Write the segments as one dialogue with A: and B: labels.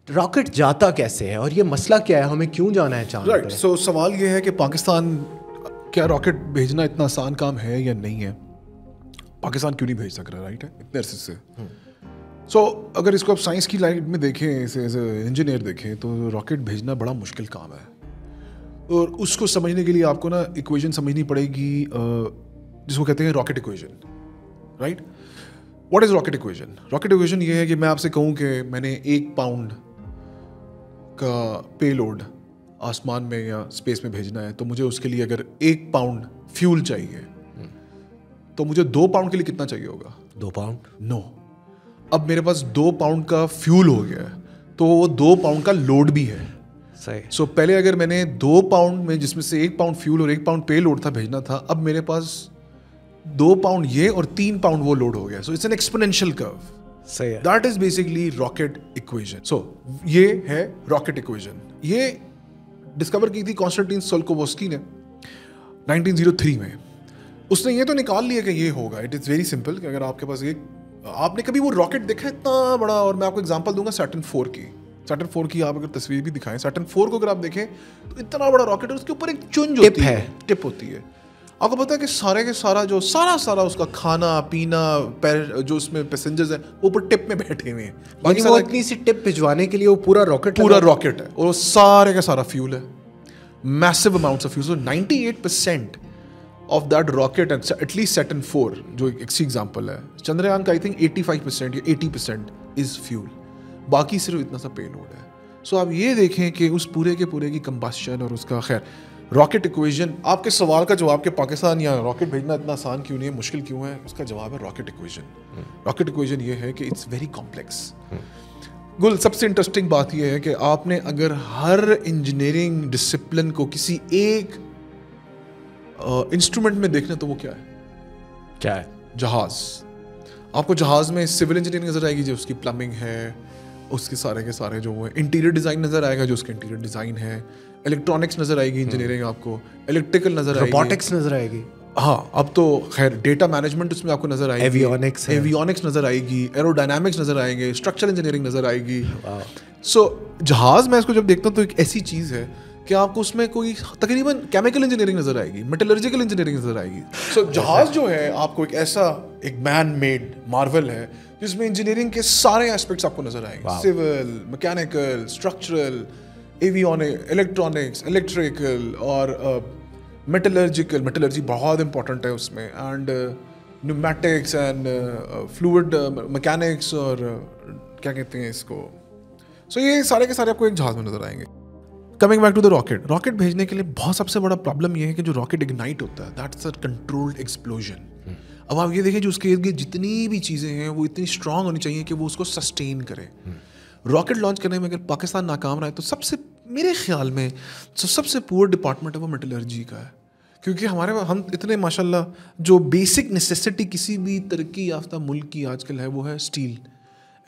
A: Rocket जाता कैसे है और ये मसला क्या है, हमें क्यों जाना है चांद
B: राइट।
A: पे?
B: सो सवाल ये है कि पाकिस्तान, क्या रॉकेट भेजना इतना आसान काम है या नहीं है? पाकिस्तान क्यों नहीं भेज सक रहा, राइट है, इतने अरसे से। सो अगर इसको आप साइंस की लाइट में देखें, इसे एज इंजीनियर देखें, तो रॉकेट भेजना बड़ा मुश्किल काम है। और उसको समझने के लिए आपको ना इक्वेशन समझनी पड़ेगी, जिसको कहते हैं rocket equation, right. What is rocket equation? Rocket equation ये है कि मैं आपसे कहूँ कि मैंने 1 पाउंड का पेलोड आसमान में या स्पेस में भेजना है, तो मुझे उसके लिए अगर 1 पाउंड फ्यूल चाहिए, तो मुझे 2 पाउंड के लिए कितना चाहिए होगा?
A: 2 पाउंड?
B: नो। अब मेरे पास 2 पाउंड का फ्यूल हो गया है, तो वो 2 पाउंड का लोड भी है।
A: सही।
B: सो पहले अगर मैंने 2 पाउंड में, जिसमें से 1 पाउंड फ्यूल और 1 पाउंड पे लोड था, भेजना था, अब मेरे पास 2 पाउंड ये और 3 पाउंड वो लोड हो गया। So it's an exponential curve.
A: सही है।
B: That is basically rocket equation. So ये है रॉकेट इक्वेशन। ये डिस्कवर की थी कॉन्स्टेंटिन tsiolkovsky ने 1903 में। उसने ये तो निकाल लिया कि ये होगा। इट इज़ वेरी सिंपल कि अगर आपके पास एक, आपने कभी वो रॉकेट देखा है इतना बड़ा? और मैं आपको एग्जांपल दूंगा सैटर्न 4 की। सैटर्न 4 की आप अगर तस्वीर भी दिखाएं, सैटर्न 4 को अगर आप देखें तो इतना बड़ा रॉकेट है, उसके ऊपर एक चुंज होती है, टिप होती है। आपको पता है कि सारे के सारा जो सारा उसका खाना पीना, जो उसमें पैसेंजर्स हैं, वो ऊपर टिप में बैठे हुए हैं।
A: बाकी वो इतनी सी टिप भिजवाने के लिए वो पूरा रॉकेट
B: है, और सारे का सारा फ्यूल है, massive amounts of fuel. So 98% of that rocket, at least Saturn 4 जो एक एग्जांपल है, चंद्रयान का आई थिंक 85% या 80% इज फ्यूल, बाकी सिर्फ इतना सा पेलोड है। सो आप ये देखें कि उस पूरे के पूरे की कंबस्शन और उसका, खैर रॉकेट इक्वेशन। आपके सवाल का जवाब कि पाकिस्तान या रॉकेट भेजना इतना आसान क्यों नहीं है, मुश्किल क्यों है, उसका जवाब है रॉकेट इक्वेशन। रॉकेट इक्वेशन ये है कि इट्स वेरी कॉम्प्लेक्स। गुल, सबसे इंटरेस्टिंग बात यह है कि आपने अगर हर इंजीनियरिंग डिसिप्लिन को किसी एक इंस्ट्रूमेंट में देखना, तो वो क्या है? जहाज। आपको जहाज में सिविल इंजीनियरिंग नजर आएगी, जो उसकी प्लम्बिंग है, उसके सारे के सारे जो है इंटीरियर डिजाइन नजर आएगा, जो उसका इंटीरियर डिजाइन है। इलेक्ट्रॉनिक्स नजर आएगी इंजीनियरिंग, आपको इलेक्ट्रिकल नजर आएगी,
A: रोबोटिक्स नजर आएगी।
B: हाँ, अब तो खैर डेटा मैनेजमेंट उसमें आपको नजर आएगी, एवियोनिक्स नजर आएगी, एरोडायनामिक्स नजर आएंगे, स्ट्रक्चरल इंजीनियरिंग नजर आएगी। सो जहाज, मैं इसको जब देखता हूँ तो एक ऐसी चीज है कि आपको उसमें कोई तकरीबन केमिकल इंजीनियरिंग नजर आएगी, मेटलर्जिकल इंजीनियरिंग नजर आएगी। सो जहाज जो है आपको एक ऐसा एक मैन मेड मार्वल है, जिसमें इंजीनियरिंग के सारे एस्पेक्ट्स आपको नजर आएंगे, civil, mechanical, structural, avionic, electronics, electrical और मेटलर्जी बहुत इंपॉर्टेंट है उसमें, and pneumatics and fluid mechanics, और क्या कहते हैं इसको। सो ये सारे के सारे आपको एक जहाज में नजर आएंगे। Coming back to the rocket भेजने के लिए बहुत सबसे बड़ा प्रॉब्लम ये है कि जो रॉकेट इग्नाइट होता है, दैट्स अ कंट्रोल्ड एक्सप्लोजन। अब आप ये देखें, जो उसके इर्द गिर्द जितनी भी चीज़ें हैं वो इतनी स्ट्रांग होनी चाहिए कि वो उसको सस्टेन करे। रॉकेट लॉन्च करने में अगर पाकिस्तान नाकाम रहा है, तो सबसे, मेरे ख्याल में सबसे पुअर डिपार्टमेंट है वो मेटलर्जी का है। क्योंकि हम इतने माशाल्लाह, जो बेसिक नेसेसिटी किसी भी तरक्की याफ्ता मुल्क की आजकल है, वो है स्टील,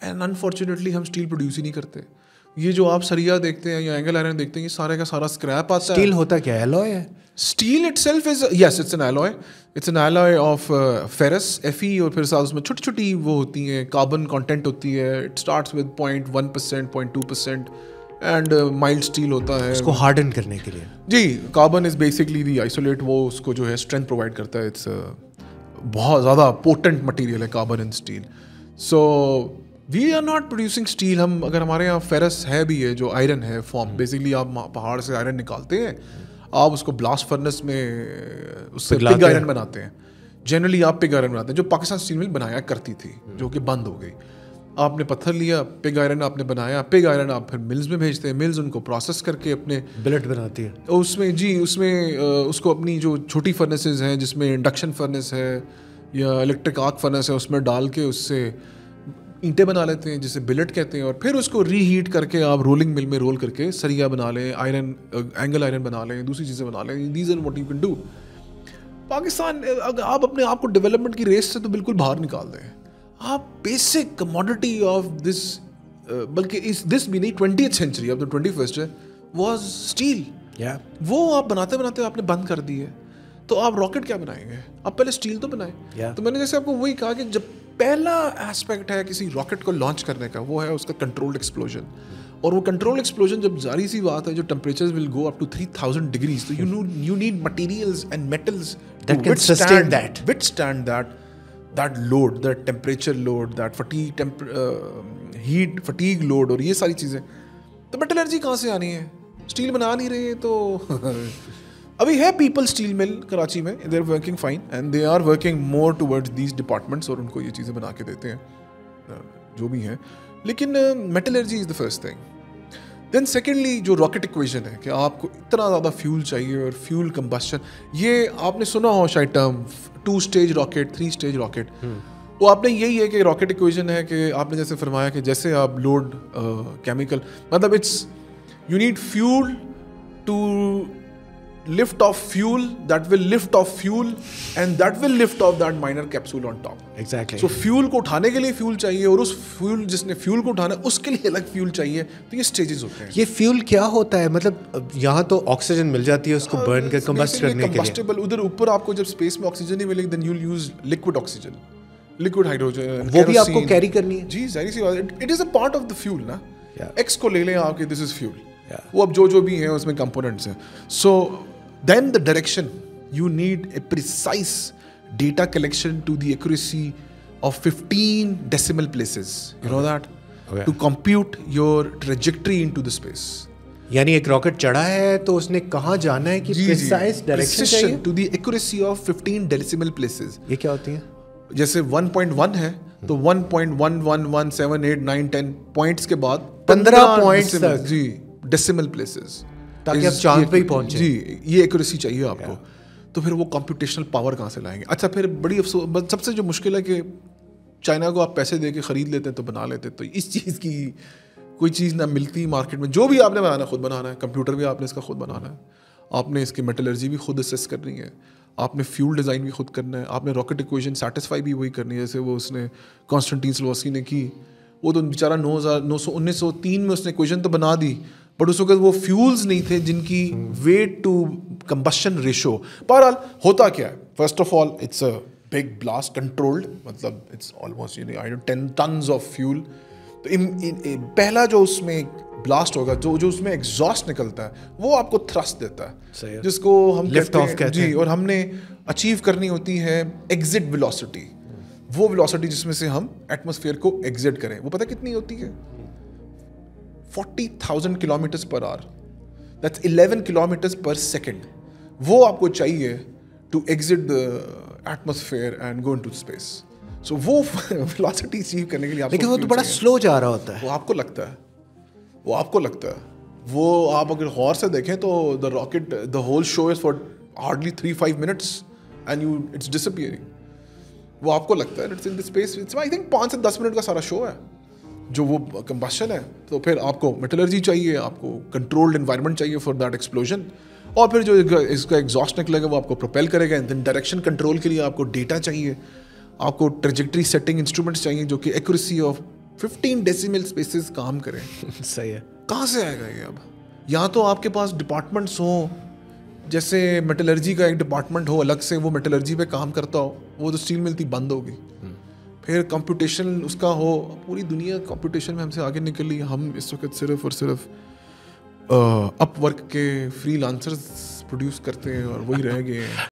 B: एंड अनफॉर्चुनेटली हम स्टील प्रोड्यूस ही नहीं करते। ये जो आप सरिया देखते हैं या एंगल आयरन देखते हैं, ये सारे का सारा स्क्रैप आता है।
A: स्टील होता क्या है? एलॉय है।
B: Steel itself is, yes, it's an alloy of ferrous, Fe, और फिर साथ उसमें छोटी छोटी वो होती हैं, कार्बन कंटेंट होती है। It starts with 0.1%, 0.2%, and mild steel होता है
A: उसको हार्डन करने के लिए।
B: जी, carbon is basically the isolate, वो उसको जो है स्ट्रेंथ प्रोवाइड करता है। इट्स बहुत ज़्यादा पोटेंट मटेरियल है carbon in steel. So we are not producing steel. हम, अगर हमारे यहाँ फेरस है भी है, जो आयरन है फॉर्म, बेसिकली आप पहाड़ से आयरन निकालते हैं, आप उसको ब्लास्ट फर्नेस में उससे पिग आयरन बनाते हैं। जनरली आप पिग आयरन बनाते हैं, जो पाकिस्तान स्टील मिल बनाया करती थी, जो कि बंद हो गई। आपने पत्थर लिया, पिग आयरन आपने बनाया, पिग आयरन आप फिर मिल्स में भेजते हैं, मिल्स उनको प्रोसेस करके अपने
A: बिलेट बनाती है
B: उसमें उसको अपनी जो छोटी फर्नेसेस हैं, जिसमें इंडक्शन फर्नेस है या इलेक्ट्रिक आर्क फर्नेस है, उसमें डाल के उससे ईंटें बना लेते हैं, जिसे बिलेट कहते हैं, और फिर उसको रीहीट करके आप रोलिंग मिल में रोल करके सरिया बना लें, आयरन, एंगल आयरन बना लें, दूसरी चीज़ें बना लें। These are what you can do. Pakistan, अगर आप अपने आप को डेवलपमेंट की रेस से तो बिल्कुल बाहर निकाल दें। आप बेसिक कमोडिटी ऑफ दिस, बल्कि इस दिस भी नहीं, 20th सेंचुरी, अब तो 21st है, वॉज स्टील। वो आप बनाते बनाते आपने बंद कर दी है। तो आप रॉकेट क्या बनाएंगे? आप पहले स्टील तो बनाए। तो मैंने जैसे आपको वही कहा कि जब पहला एस्पेक्ट है किसी रॉकेट को लॉन्च करने का, वो है उसका कंट्रोल्ड एक्सप्लोजन। और वो कंट्रोल एक्सप्लोजन जब जारी सी बात है, जो temperatures will go up to 3000 degrees, तो you need materials and metals
A: that can sustain that,
B: withstand that load, that temperature load, that heat fatigue load, और ये सारी चीजें। तो मेटलर्जी कहाँ से आनी है? स्टील बना नहीं रहे तो अभी है पीपल स्टील मिल कराची में, they are working fine and they are working more towards these departments, और उनको ये चीज़ें बना के देते हैं जो भी हैं। लेकिन metallurgy is the first thing. Then secondly जो रॉकेट इक्वेशन है कि आपको इतना ज़्यादा फ्यूल चाहिए, और फ्यूल कंबस्शन, ये आपने सुना हो शायद term 2 stage rocket, 3 stage rocket. वो आपने यही है कि रॉकेट इक्वेशन है कि आपने जैसे फरमाया कि जैसे आप लोड केमिकल, मतलब it's you need fuel to lift off fuel that will lift off fuel and that will lift off that minor capsule on top.
A: Exactly.
B: So fuel को उठाने के लिए फ्यूल चाहिए, और उस फ्यूल जिसने फ्यूल को उठाना है उसके लिए अलग फ्यूल चाहिए। तो ये स्टेजेस होते हैं।
A: ये फ्यूल क्या होता है? मतलब यहाँ तो ऑक्सीजन मिल जाती है उसको बर्न कर कंबस्ट करने के लिए।
B: कंबस्टेबल उधर ऊपर आपको जब स्पेस में ऑक्सीजन नहीं मिलेगी, then you will use liquid oxygen, liquid hydrogen,
A: वो भी आपको कैरी करनी है।
B: जी जाहिर सी बात, it is a part of the fuel ना। एक्स को ले लें आपके, दिस इज फ्यूल, वो अब जो भी है उसमें कंपोनेंट्स हैं। So then the direction, you need a precise data collection to the accuracy of 15 decimal places, you know that, to compute your trajectory into the space.
A: यानी एक रॉकेट चढ़ा है तो उसने कहाँ जाना है कि प्रिसाइज डायरेक्शन चाहिए,
B: to the accuracy of 15 decimal places.
A: ये क्या होती है?
B: जैसे 1.1 है तो 1.1117891 पॉइंट्स के बाद
A: 15 पॉइंट्स तक,
B: जी, डेसिमल प्लेसेस,
A: ताकि आप चांद पे ही पहुंचे।
B: जी, ये एक्यूरेसी चाहिए आपको। तो फिर वो कंप्यूटेशनल पावर कहाँ से लाएंगे? अच्छा, फिर बड़ी अफसोस, सबसे जो मुश्किल है कि चाइना को आप पैसे दे के ख़रीद लेते हैं तो बना लेते हैं, तो इस चीज़ की कोई चीज़ ना मिलती मार्केट में। जो भी आपने बनाना है खुद बनाना है, कंप्यूटर भी आपने इसका खुद बनाना है, आपने इसकी मेटलर्जी भी खुद असेस करनी है, आपने फ्यूल डिज़ाइन भी खुद करना है, आपने रॉकेट इक्वेशन सेटिस्फाई भी वही करनी है जैसे वो उसने कॉन्स्टेंटीन स्लोवस्की ने की। वो तो बेचारा 1903 में उसने इक्वेशन तो बना दी, बट उस वक्त वो फ्यूल्स नहीं थे जिनकी वेट टू कंबशन रेशो। बहरहाल होता क्या है, first of all it's a big blast controlled, मतलब it's almost 10 tons of fuel. तो पहला जो उसमें ब्लास्ट होगा, जो उसमें एग्जॉस्ट निकलता है, वो आपको थ्रस्ट देता है, जिसको हम
A: लिफ्ट ऑफ कहते हैं।
B: और हमने अचीव करनी होती है एग्जिट वेलोसिटी, वो वेलोसिटी जिसमें से हम एटमॉस्फेयर को एग्जिट करें। वो पता कितनी होती है? 40,000 kilometres per hour, that's 11 kilometres per second. वो आपको चाहिए to exit the atmosphere and go into space. So वो वेलोसिटी अचीव करने के लिए,
A: लेकिन वो तो बड़ा स्लो जा रहा होता है।
B: वो आपको लगता है, वो आप अगर गौर से देखें तो the rocket, the whole show is for hardly 3-5 minutes and it's disappearing. वो आपको लगता है it's in the space, it's I think 5 से 10 मिनट का सारा शो है जो वो कंबशन है। तो फिर आपको मेटलर्जी चाहिए, आपको कंट्रोल्ड एनवायरनमेंट चाहिए फॉर दैट एक्सप्लोजन, और फिर जो इसका एग्जॉस्ट निकलेगा वो आपको प्रोपेल करेगा। एंड देन डायरेक्शन कंट्रोल के लिए आपको डेटा चाहिए, आपको ट्रेजेक्ट्री सेटिंग इंस्ट्रूमेंट्स चाहिए जो कि एक्यूरेसी ऑफ 15 डेसिमल स्पेसेस काम करें।
A: सही है।
B: कहाँ से आएगा ये? अब यहाँ तो आपके पास डिपार्टमेंट्स हों, जैसे मेटलर्जी का एक डिपार्टमेंट हो अलग से, वो मेटलर्जी पे काम करता हो, वो तो स्टील मिलती बंद होगी। फिर कंप्यूटेशन उसका हो, पूरी दुनिया कंप्यूटेशन में हमसे आगे निकल ली। हम इस वक्त सिर्फ और सिर्फ अपवर्क के फ्रीलांसर्स प्रोड्यूस करते हैं और वही रह गए हैं।